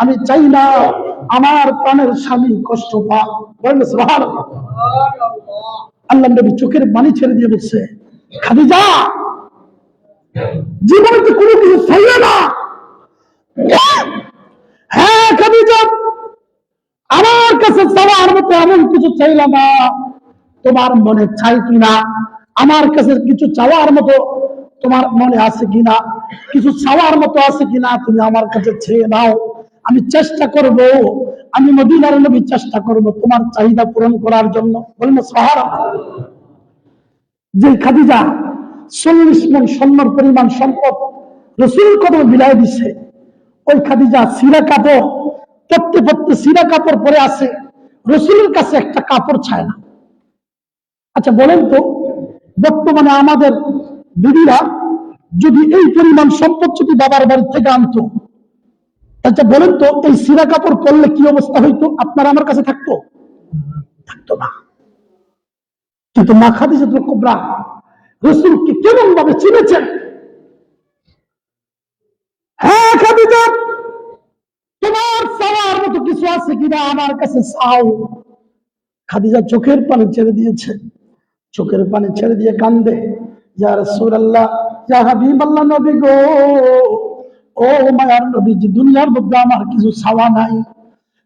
Speaker 1: আমি চাই না আমার প্রাণের স্বামী কষ্ট পাক। বলেন সুবহানাল্লাহ। আল্লাহ নবী চোখের পানি ছেড়ে দিয়ে বলছে, খাদিজা, জীবনে তো কোনো কিছু চাইলে না। হ্যাঁ খাদিজা, আমার কাছে চাওয়ার মতো এমন কিছু চাইলাম না। তোমার মনে চাই কিনা, আমার কাছে কিছু চাওয়ার মতো তোমার মনে আছে কিনা, কিছু চাওয়ার মতো আছে কিনা, তুমি আমার কাছে চেয়ে নাও। আমি চেষ্টা করব, আমি মদিনার নবী চেষ্টা করব তোমার চাহিদা পূরণ করার জন্য। বলেন সুবহানাল্লাহ। যে খাদিজা 40 মণ স্বর্ণের পরিমাণ সম্পদ রাসূলের কদমে বিলায় দিছে, ওই খাদিজা সিরা কাপড় পরতে পরতে সিরা কাপড় পরে আছে, রাসূলের কাছে একটা কাপড় চায় না। আচ্ছা বলেন তো, বর্তমানে আমাদের বিবিরা যদি এই পরিমাণ সম্পদ যদি বাবার বাড়ি থেকে আনতো, আচ্ছা বলেন তো এই সিরা কাপড় পরলে কি অবস্থা হইতো? আপনার আমার কাছে থাকতো? থাকতো না। কিন্তু মা খাদিজাতুল কুবরা রাসূলকে কেমন ভাবে চিনেছেন। হ্যাঁ খাদিজা, তোমার চাওয়ার মতো কিছু আছে কিনা আমার কাছে চাও। খাদিজা চোখের পানি ছেড়ে দিয়েছে, চোখের পানি ছেড়ে দিয়ে কান্দে, ইয়া রাসূলুল্লাহ, ইয়া হাবিবাল্লাহ, নবী গো, ও মায়ার নবীজি, দুনিয়ার মধ্যে আমার কিছু চাওয়া নাই।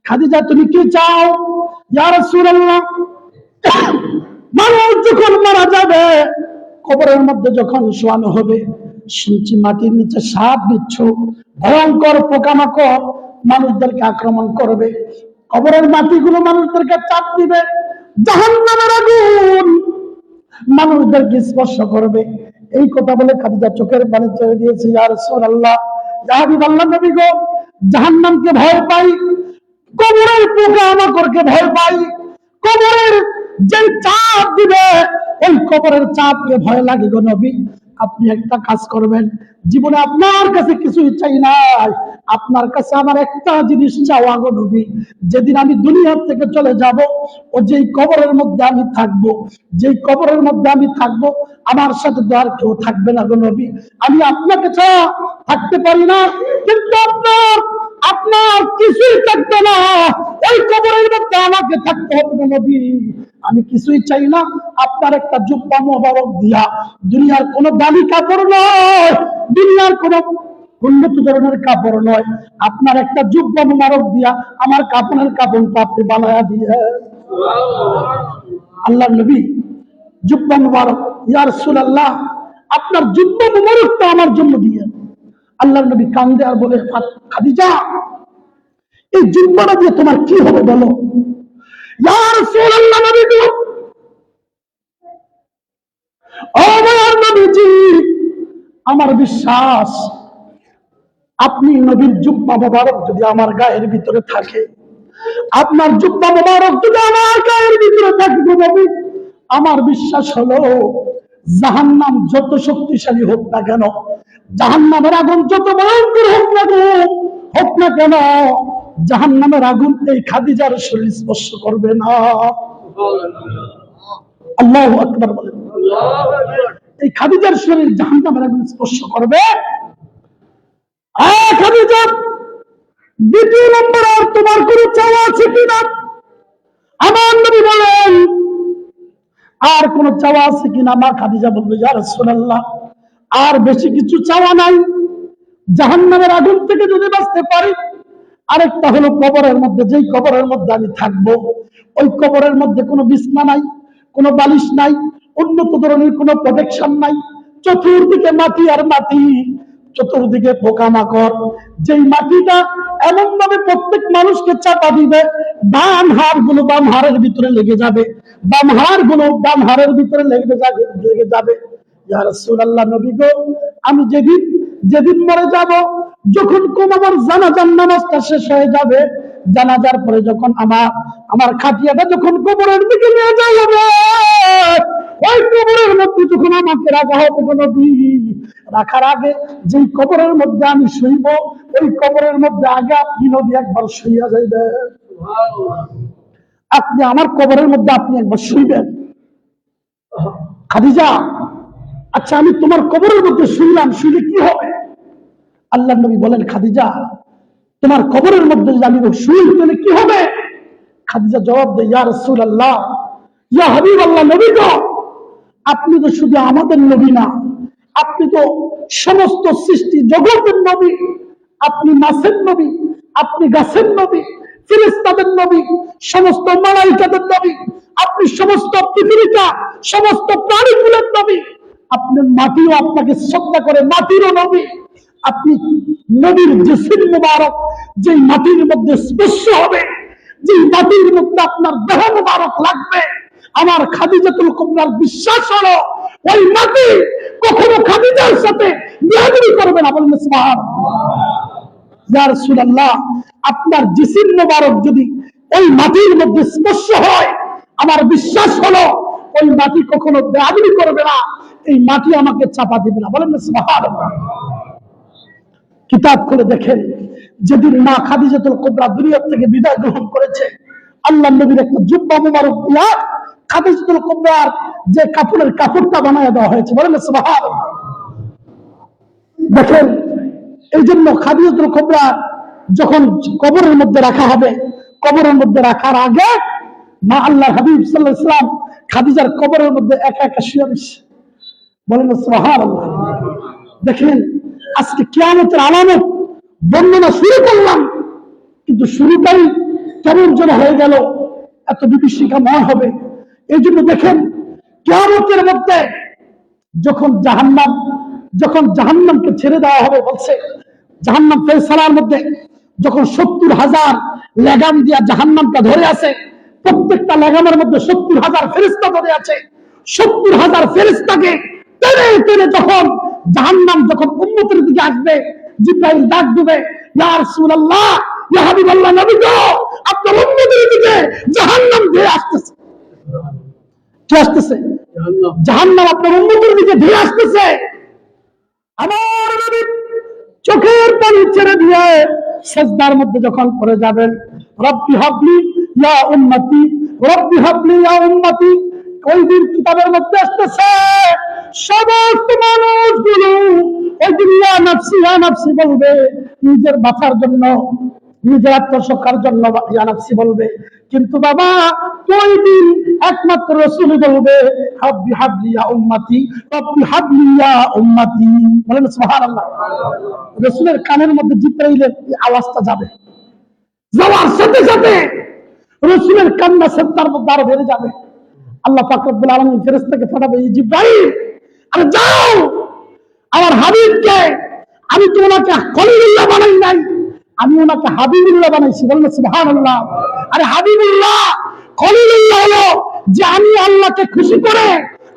Speaker 1: খাদিজা তুমি কি চাও? ইয়া রাসূলুল্লাহ, মানুষ যখন মারা যাবে, কবরের মধ্যে যখন শোয়ানো হবে, শুনছি মাটির নিচে সাপ বিচ্ছু ভয়ঙ্কর পোকামাকড় মানুষদেরকে আক্রমণ করবে, কবরের মাটিগুলো মানুষদেরকে চাপ দিবে, জাহান্নামের আগুন মানুষদেরকে স্পর্শ করবে। এই কথা বলে খাদিজা চোখের পানি ছেড়ে দিয়েছে, ইয়া রাসূলুল্লাহ, ইয়া হাবিবাল্লাহ, নবী গো, জাহান্নামকে ভয় পাই, কবরের পোকামাকড়কে ভয় পাই, কবরের যে চাপ দিবে ওই কবরের চাপকে ভয় লাগে গো নবী। আপনি একটা কাজ করবেন, জীবনে আপনার কাছে কিছুই চাই নাই, আপনার কাছে আমার একটা জিনিস চাওয়া গো নবী, যেদিন আমি দুনিয়া থেকে চলে যাব, ও যেই কবরের মধ্যে আমি থাকব, যেই কবরের মধ্যে আমি থাকব, আমার সাথে তো আর কেউ থাকবে না গো নবী। আমি আপনাকে ছাড়া থাকতে পারি না, কিন্তু আপনার আপনার কিছুই থাকবে না, ওই কবরের মধ্যে আমাকে থাকতে হবে গো নবী। আমি কিছুই চাই না, আপনার একটা জুব্বা মোবারক দিয়া, দুনিয়ার কোন দামি কাপড় নয়, দুনিয়ার কোন উন্নত ধরনের কাপড় নয়, আপনার একটা জুব্বা মোবারক দিয়া আমার কাপড়ের কাপড়টা আপনি বানায়া দিয়ে। আল্লাহ নবী জুব্বা মোবারক, ইয়া রাসূলুল্লাহ, আপনার জুব্বা মোবারকটা আমার জন্য দিয়ে। আল্লাহ নবী কান্দে আর বলে, খাদিজা, এই জুব্বাটা দিয়ে তোমার কি হবে বলো? ইয়া রাসূলুল্লাহ, নবী গো, ও আমার নবীজি, আমার বিশ্বাস আপনি নবীর জুব্বা মোবারক যদি আমার গায়ের ভিতরে থাকে, আপনার জুব্বা মোবারক যদি আমার গায়ের ভিতরে থাকে গো নবী, আমার বিশ্বাস হলো জাহান্নাম যত শক্তিশালী হোক না কেন, জাহান্নামের আগুন যত ভয়ঙ্কর হোক না কেন, জাহান্নামের আগুন এই খাদিজার শরীর স্পর্শ করবে না। আল্লাহু আকবার বলেন। এই খাদিজার শরীর জাহান্নামের আগুন স্পর্শ করবে। খাদিজা, দ্বিতীয় নম্বর, আর তোমার কোনো চাওয়া আছে কিনা? আমার নবী বলেন, আর কোন চাওয়া আছে কিনা? মা খাদিজা বলবে, ইয়া রাসূলুল্লাহ, আর বেশি কিছু চাওয়া নাই, জাহান্নামের আগুন থেকে যদি বাঁচতে পারি। আরেকটা হলো কবরের মধ্যে, যেই কবরের মধ্যে আমি থাকবো, ওই কবরের মধ্যে কোনো বিছনা নাই, কোনো বালিশ নাই, উন্নত ধরনের কোনো প্রোটেকশন নাই, চতুর্দিকে মাটি আর মাটি, চতুর্দিকে পোকামাকড়। যেই মাটিটা এমন ভাবে প্রত্যেক মানুষকে চাপা দিবে, বাম হাড় গুলো বাম হাড়ের ভিতরে লেগে যাবে, বাম হাড় গুলো বাম হাড়ের ভিতরে লেগে যাবে। ইয়া রাসূলুল্লাহ, নবী গো, আমি যেদিন যেদিন মরে যাব, যখন আমার জানাজার নামাজটা শেষ হয়ে যাবে, জানাজার পরে যখন আমার খাটিয়াটা যখন কবরের দিকে নিয়ে যাওয়া হবে, ওই কবরের মধ্যে যখন আমাকে রাখা হবে, নবী, রাখার আগে যেই কবরের মধ্যে আমি শুইব, ওই কবরের মধ্যে আগে আপনি নবী একবার শুইয়া যাইবেন। আপনি আমার কবরের মধ্যে আপনি একবার শুইবেন। খাদিজা, আচ্ছা আমি তোমার কবরের মধ্যে শুনলাম, শুনে কি হবে? আল্লাহ নবী বলেন, খাদিজা, তোমার কবরের মধ্যে যদি আমি শুই তাহলে কি হবে? খাদিজা জবাব দেয়, ইয়া রাসূলুল্লাহ, ইয়া হাবিবাল্লাহ, নবী গো, আপনি তো শুধু আমাদের নবী না, আপনি তো সমস্ত সৃষ্টি জগতের নবী। আপনি মাছের নবী, আপনি গাছের নবী, ফেরেশতাদের নবী, সমস্ত মালাইকাদের নবী, আপনি সমস্ত পৃথিবীটা, সমস্ত প্রাণীগুলোর নবী। আপনি মাটিও আপনাকে শ্রদ্ধা করে, মাটিরও নবী। আপনি নবীর জিসিম মুবারক, যে মাটির মধ্যে স্পর্শ হবে, যে মাটির মধ্যে আপনার দেহ মুবারক লাগবে, আমার খাদিজাতুল কুবরার বিশ্বাস হলো ওই মাটি কখনো খাদিজার সাথে বেয়াদবি করবে না। বলেন সুবহানাল্লাহ। ইয়া রাসূলুল্লাহ, আপনার জিসিম মুবারক যদি ওই মাটির মধ্যে স্পর্শ হয়, আমার বিশ্বাস হলো ওই মাটি কখনো বেয়াদবি করবে না, এই মাটি আমাকে চাপা দিবে না। বলেন সুবহানাল্লাহ। কিতাব খুলে দেখেন, যেদিন মা খাদিজাতুল কুবরা দুনিয়া থেকে বিদায় গ্রহণ করেছে, আল্লাহ নবীর একটা জুব্বা মুবারক দিয়া খাদিজাতুল কুবরার যে কাপড়ের কাপড়টা বানায় দেওয়া হয়েছে। বলেন সুবহানাল্লাহ। দেখেন, এই জন্য খাদিজাতুল কুবরা যখন কবরের মধ্যে রাখা হবে, কবরের মধ্যে রাখার আগে মা আল্লাহর হাবিব সাল্লাল্লাহু আলাইহি ওয়াসাল্লাম খাদিজার কবরের মধ্যে একা একা শুয়ে রয়েছে। বলেন সুবহানাল্লাহ। দেখেন, আজকে কিয়ামতের আলামত বর্ণনা শুরু করলাম, কিন্তু শুরুটাই কেমন যেন হয়ে গেল, এত বিভীষিকাময় হবে। এই জন্য দেখেন, কিয়ামতের মধ্যে যখন জাহান্নামকে ছেড়ে দেওয়া হবে, বলছে জাহান্নাম ফেরেশতার মধ্যে যখন 70,000 লাগাম দিয়া জাহান্নামটা ধরে আছে, প্রত্যেকটা লাগামের মধ্যে 70,000 ফেরেশতা ধরে আছে। 70,000 ফেরেশতাকে টেনে টেনে যখন জাহান্নাম যখন উম্মতের দিকে আসবে, জিবরাইল ডাক দিবে, ইয়া রাসূলুল্লাহ, ইয়া হাবিবাল্লাহ, নবী গো, আপনার উম্মতের দিকে জাহান্নাম ধেয়ে আসতেছে। কি আসতেছে? জাহান্নাম আপনার উম্মতের দিকে ধেয়ে আসতেছে। আমার নবী চোখের পানি ছেড়ে দিয়ে সিজদার মধ্যে যখন পড়ে যাবেন, রব্বি হাবলি ইয়া উম্মতি, রব্বি হাবলি ইয়া উম্মতি, ওই দিন কিতাবের মধ্যে আসতেছে সমস্ত মানুষগুলো ওই দিন ইয়া নাফসি বলবে, নিজের বাঁচার জন্য, নিজের আত্মরক্ষার জন্য ইয়া নাফসি বলবে। কিন্তু বাবা, ওই দিন একমাত্র রাসূল বলবে, হাবলি হাবলি ইয়া উম্মতি, রব্বি হাবলি ইয়া উম্মতি। বলেন সুবহানাল্লাহ। রাসূলের কানের মধ্যে জিবরাইলের আওয়াজটা যাবে, যাওয়ার সাথে সাথে রাসূলের কান্না সিজদার মধ্যে আরো বেড়ে যাবে। আল্লাহ পাক রব্বুল আলামিন ফেরেশতাকে পাঠাবে, জিবরাইল, আরে যাও, আমার হাবিবকে, আমি তো ওনাকে খলিলুল্লাহ বানাই নাই, আমি ওনাকে হাবিবুল্লাহ বানাইছি। বলেন সুবহানাল্লাহ। আরে হাবিবুল্লাহ, খলিলুল্লাহ হলো যে আমি আল্লাহকে খুশি করে,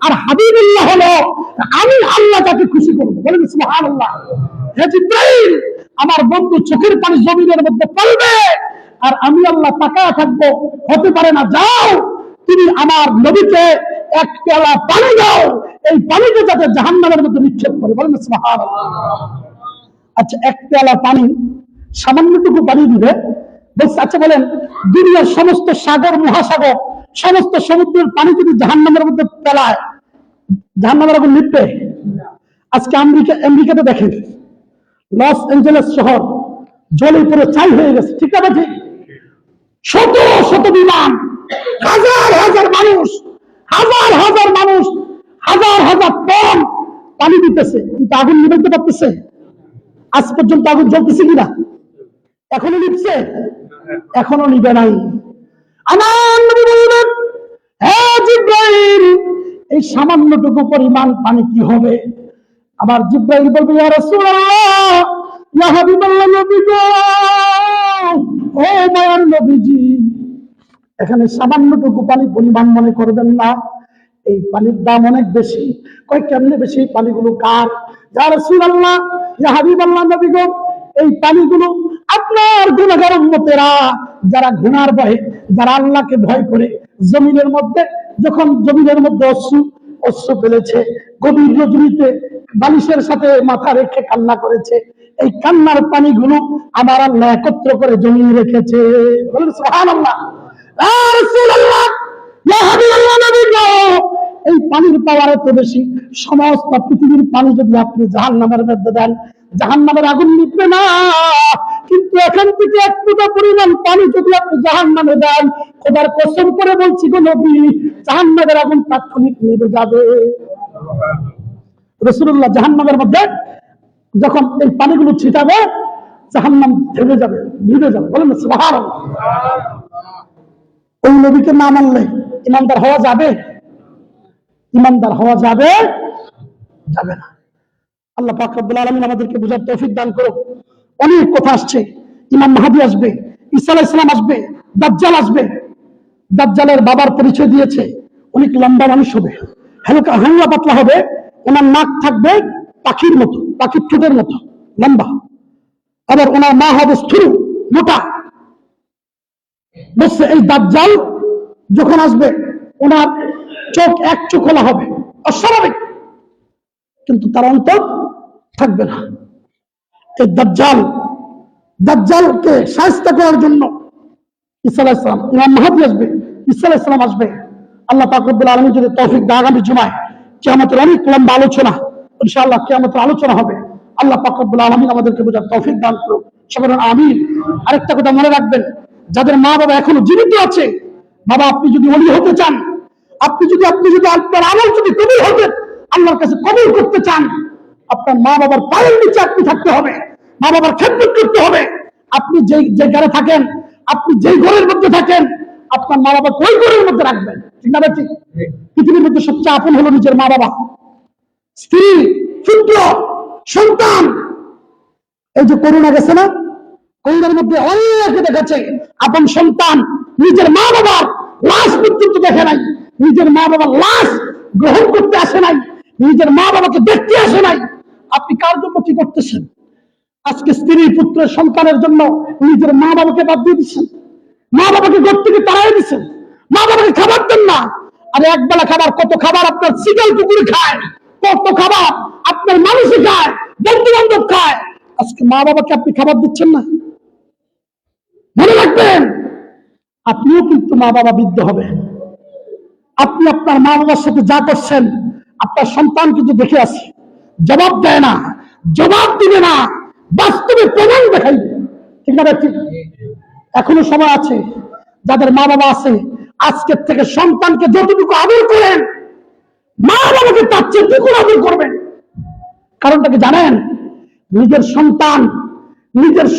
Speaker 1: আর হাবিবুল্লাহ হলো আমি আল্লাহ তাকে খুশি করব। বলেন সুবহানাল্লাহ। হে জিবরাইল, আমার বন্ধু চোখের পানি জমিনের মধ্যে পড়বে, আর আমি আল্লাহ তাকায়া থাকবো, হতে পারে না, যাও তুমি আমার নবীকে এক পেয়ালা পানি দাও, এই পানিকে যাতে জাহান্নামের মধ্যে নিক্ষেপ করে। বলেন সুবহানাল্লাহ। আচ্ছা, এক পেয়ালা পানি, সামান্যটুকু পানি দিবে, বলছে আচ্ছা বলেন, দুনিয়ার সমস্ত সাগর মহাসাগর সমস্ত সমুদ্রের পানি যদি জাহান্নামের মধ্যে ফেলায়, জাহান্নামের আগুন নিভবে? আজকে আমেরিকাতে দেখেন, লস অ্যাঞ্জেলেস শহর জলে পুরো ছাই হয়ে গেছে, ঠিক আছে? ঠিক, শত শত বিমান, হাজার হাজার মানুষ, হাজার হাজার মানুষ, হাজার হাজার টন পানি দিতেছে, কিন্তু আগুন নিভাইতে পারতেছে? আজ পর্যন্ত আগুন জ্বলতেছে কিনা? এখনো নিভছে? এখনো নিবে নাই। আমার নবী বললেন, হে জিবরাইল, এই সামান্যটুকু পরিমাণ পানি কি হবে? আমার জিব্রাইল বলবে, ইয়া রাসূলুল্লাহ, ইয়া হাবিবাল্লাহ, নবী গো, ও মায়ার নবীজি, এখানে সামান্যটুকু পানি পরিমাণ মনে করবেন না, এই পানির দাম অনেক বেশি। কয় কেমনে বেশি? পানিগুলো কার? ইয়া রাসূলুল্লাহ, ইয়া হাবিবাল্লাহ, নবী গো, এই পানিগুলো আপনার গুনাহগার উম্মতেরা, যারা গুনার ভয়ে, যারা আল্লাহকে ভয় করে জমিনের মধ্যে, যখন জমিনের মধ্যে অশ্রু ফেলেছে, গভীর রজনীতে বালিশের সাথে মাথা রেখে কান্না করেছে, এই কান্নার পানিগুলো আমার আল্লাহ একত্র করে জমিয়ে রেখেছে। বলেন সুবহানাল্লাহ। ইয়া রাসূলুল্লাহ, ইয়া হাবিবাল্লাহ, নবী গো, এই পানির পাওয়ার এত বেশি, সমস্ত পৃথিবীর পানি যদি আপনি জাহান্নামের মধ্যে দেন, জাহান্নামের আগুন নিভবে না, কিন্তু এখান থেকে এক ফোঁটা পরিমাণ পানি যদি আপনি জাহান্নামে দেন, খোদার কসম করে বলছি গো নবী, জাহান্নামের আগুন তাৎক্ষণিক নিভে যাবে। রাসূলুল্লাহ জাহান্নামের মধ্যে যখন এই পানিগুলো ছিটাবে, জাহান্নাম থেমে যাবে, নিভে যাবে। বলেন না সুবহানাল্লাহ। ওই নবীকে না মানলে ইমানদার হওয়া যাবে? ইমানদার হওয়া যাবে? যাবে না। আল্লাহ পাক রব্বুল আলামিন আমাদেরকে বুঝার তৌফিক দান করুক। অনেক কথা আসছে, ইমাম মাহদী আসবে, ঈসা আলাইহিস সালাম আসবে, দাজ্জাল আসবে। দাজ্জালের বাবার পরিচয় দিয়েছে, অনেক লম্বা মানুষ হবে, হালকা পাতলা হবে, ওনার নাক থাকবে পাখির মতো, পাখির ঠোঁটের মতো লম্বা, আবার ওনার মা হবে স্থূল মোটা। বলছে এই দাজ্জাল যখন আসবে, ওনার চোখ এক চোখ খোলা হবে, অস্বাভাবিক, কিন্তু তার অন্তর থাকবে না। এই দাজ্জালকে শায়েস্তা করার জন্য ঈসা আলাইহিস সালাম, ইমাম মাহদী আসবে, ঈসা আলাইহিস সালাম আসবে। আল্লাহ পাক রব্বুল আলামিন যদি তৌফিক দেয়, আগামী জুমায় কিয়ামতের অনেক লম্বা আলোচনা, ইনশাআল্লাহ কিয়ামতের আলোচনা হবে। আল্লাহ পাক রব্বুল আলামিন আমাদেরকে বোঝার তৌফিক দান করুক। সবাই আমিন। আরেকটা কথা মনে রাখবেন, যাদের মা বাবা এখনো জীবিত আছে, বাবা আপনি যদি ওলি হতে চান, আপনি যদি আপনার আমল যদি কবুল হতে, আল্লাহর কাছে কবুল করতে চান, আপনার মা বাবার পায়ের নিচে আপনি থাকতে হবে, মা বাবার খেদমত করতে হবে। আপনি যে ঘরে থাকেন, আপনি যেই ঘরের মধ্যে থাকেন, আপনার মা বাবা ওই ঘরের মধ্যে রাখবেন, ঠিক না? ঠিক। পৃথিবীর মধ্যে সবচেয়ে আপন হলো নিজের মা বাবা, স্ত্রী, পুত্র, সন্তান। এই যে করোনা গেছে না, করোনার মধ্যে অনেকে দেখাচ্ছে আপন সন্তান নিজের মা বাবার লাশ পর্যন্ত দেখে নাই, নিজের মা বাবার লাশ গ্রহণ করতে আসে নাই, নিজের মা বাবাকে দেখতে আসে নাই। আপনি কার জন্য কি করতেছেন? আজকে স্ত্রী, পুত্র, সন্তানের জন্য নিজের মা বাবাকে বাদ দিয়ে দিচ্ছেন, মা বাবাকে ঘর থেকে তাড়াই দিচ্ছেন, মা বাবাকে খাবার দেন না। আরে একবেলা খাবার, কত খাবার আপনার শিকাল কুকুর খায়, কত খাবার আপনার মানুষই খায়, বন্ধু বান্ধব খায়। আজকে মা বাবাকে আপনি খাবার দিচ্ছেন না। মনে রাখবেন, আপনিও কিন্তু মা বাবা বৃদ্ধ হবে। আপনি আপনার মা বাবার সাথে যা করছেন, আপনার সন্তান কিন্তু দেখে আসে, জবাব দেয় না, জবাব দিবে না, বাস্তবে প্রমাণ দেখাইবে, ঠিক না? ঠিক। এখনো সময় আছে, যাদের মা বাবা আছে, আজকের থেকে সন্তানকে যতটুকু আদর করেন, মা বাবাকে তার চেয়ে দ্বিগুণ আদর করবেন। কারণটা কি জানেন? নিজের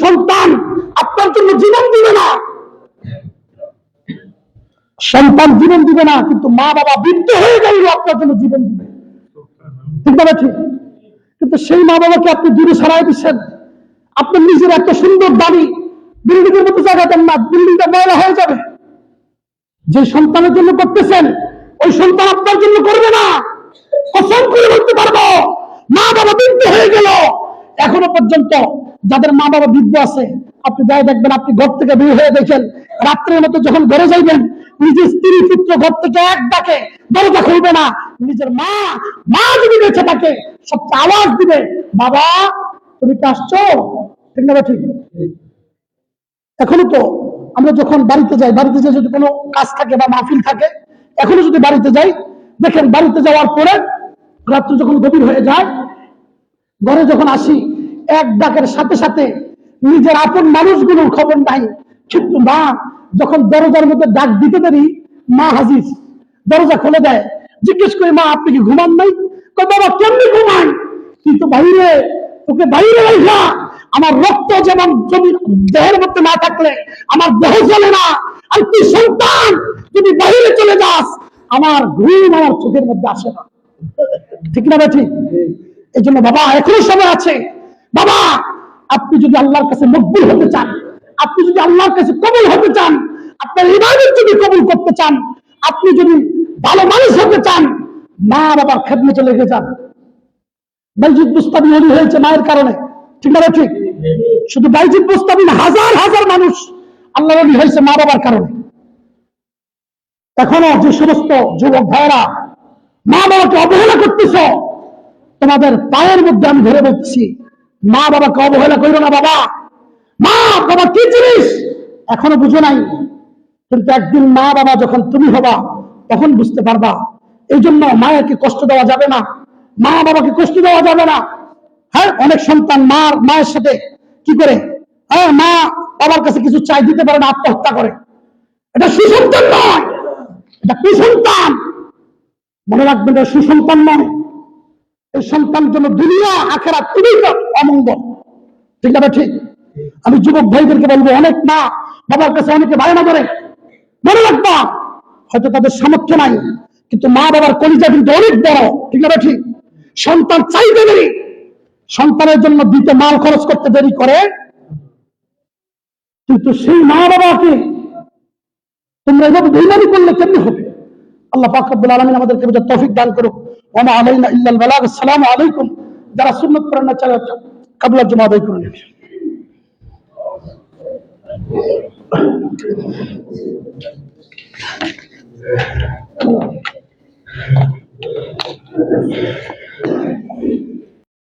Speaker 1: সন্তান আপনার জন্য জীবন দিবে না, সন্তান জীবন দিবে না, কিন্তু মা বাবা বৃদ্ধ হয়ে গেলেও আপনার জন্য জীবন দিবে, ঠিক না? ঠিক। কিন্তু সেই মা বাবাকে আপনি দূরে সরাই দিচ্ছেন। আপনার নিজের এত সুন্দর বাড়ি, বিল্ডিং এর মতো জায়গা দেন না, বিল্ডিংটা ময়লা হয়ে যাবে। যে সন্তানের জন্য করতেছেন, ওই সন্তান আপনার জন্য করবে না। কসম করে বলতে পারবো, মা বাবা বৃদ্ধ হয়ে গেল, এখনো পর্যন্ত যাদের মা বাবা বৃদ্ধ আছে, আপনি যাই দেখবেন, আপনি ঘর থেকে বের হয়ে দেখেন, রাত্রের মতো যখন ঘরে যাইবেন, নিজের স্ত্রী, পুত্র ঘর থেকে এক ডাকে দরজা খুলবে না। নিজের মা যদি বেঁচে থাকে, সবচেয়ে আওয়াজ দিবে, বাবা তুমি কি আসছো, ঠিক না? ঠিক। এখনো তো আমরা যখন বাড়িতে যাই, যদি কোনো কাজ থাকে বা মাহফিল থাকে, এখনো যদি বাড়িতে যাই, দেখেন বাড়িতে যাওয়ার পরে রাত্রি যখন গভীর হয়ে যায়, ঘরে যখন আসি, এক ডাকের সাথে সাথে নিজের আপন মানুষগুলোর খবর নাই। কিন্তু মা যখন দরজার মধ্যে ডাক দিতে দেরি, মা হাজির, দরজা খুলে দেয়। জিজ্ঞেস করি, মা আপনি কি ঘুমান নাই? বাবা কেমনি ঘুমাই, কিন্তু বাইরে, তোকে বাইরে রাখা, আমার রক্ত যেমন দেহের মধ্যে না থাকলে আমার দেহ চলে না। আর তুই সন্তান, তুমি বাইরে চলে যাস, আমার ঘুম আমার চোখের মধ্যে আসে না। ঠিক না ঠিক? এই জন্য বাবা এখনো সময় আছে। বাবা আপনি যদি আল্লাহর কাছে মকবুল হতে চান, আপনি যদি আল্লাহর কাছে কবুল হতে চান, আপনার ইবাদত যদি কবুল করতে চান, আপনি যদি ভালো মানুষ হতে চান, মা বাবার খেদমতে লেগে যান। বাইজিদ বুস্তামি ওলি হয়েছে মায়ের কারণে। ঠিক না ঠিক? শুধু বাইজিদ বুস্তামি না, হাজার হাজার মানুষ আল্লাহ ওলি হয়েছে মা বাবার কারণে। এখনো যে সমস্ত যুবক ভাইরা মা বাবাকে অবহেলা করতেছ, তোমাদের পায়ের মধ্যে আমি ধরে বলছি, মা বাবাকে অবহেলা করো না বাবা। মা বাবা কি জিনিস এখনো বুঝো নাই, কিন্তু একদিন মা বাবা যখন তুমি হবা তখন বুঝতে পারবা। এই জন্য মায়েরকে কষ্ট দেওয়া যাবে না, মা বাবাকে কষ্ট দেওয়া যাবে না। হ্যাঁ, অনেক সন্তান মায়ের সাথে কি করে, হ্যাঁ, মা বাবার কাছে কিছু চাই দিতে পারে না, আত্মহত্যা করে। এটা সুসন্তান নয়, এটা কুসন্তান। মনে রাখবেন, এটা সুসন্তান নয়। এই সন্তান জন্য দুনিয়া আখেরাত খুবই অমঙ্গল। ঠিক না ঠিক? আমি যুবক ভাইদেরকে বলবো, অনেক মা বাবার কাছে অনেকে বায়না করে। মনে রাখবা, হয়তো তাদের সামর্থ্য নাই, কিন্তু মা বাবার কলিজা কিন্তু অনেক বড়। ঠিক না ঠিক? সন্তান চাইতে দেরি, সন্তানের জন্য দিতে মাল খরচ করতে দেরি করে, কিন্তু সেই মা বাবাকে তোমরা এভাবে বেইমানি করলে কেমনি হবে? আল্লাহ পাক রব্বুল আলামিন আমাদেরকে বুঝার তৌফিক দান করুক। ওয়া মা আলাইনা ইল্লাল বালাগ। আসসালামু আলাইকুম। যারা সুন্নাত পড়েন না, চালা কাবলার জমা আদায় করুন।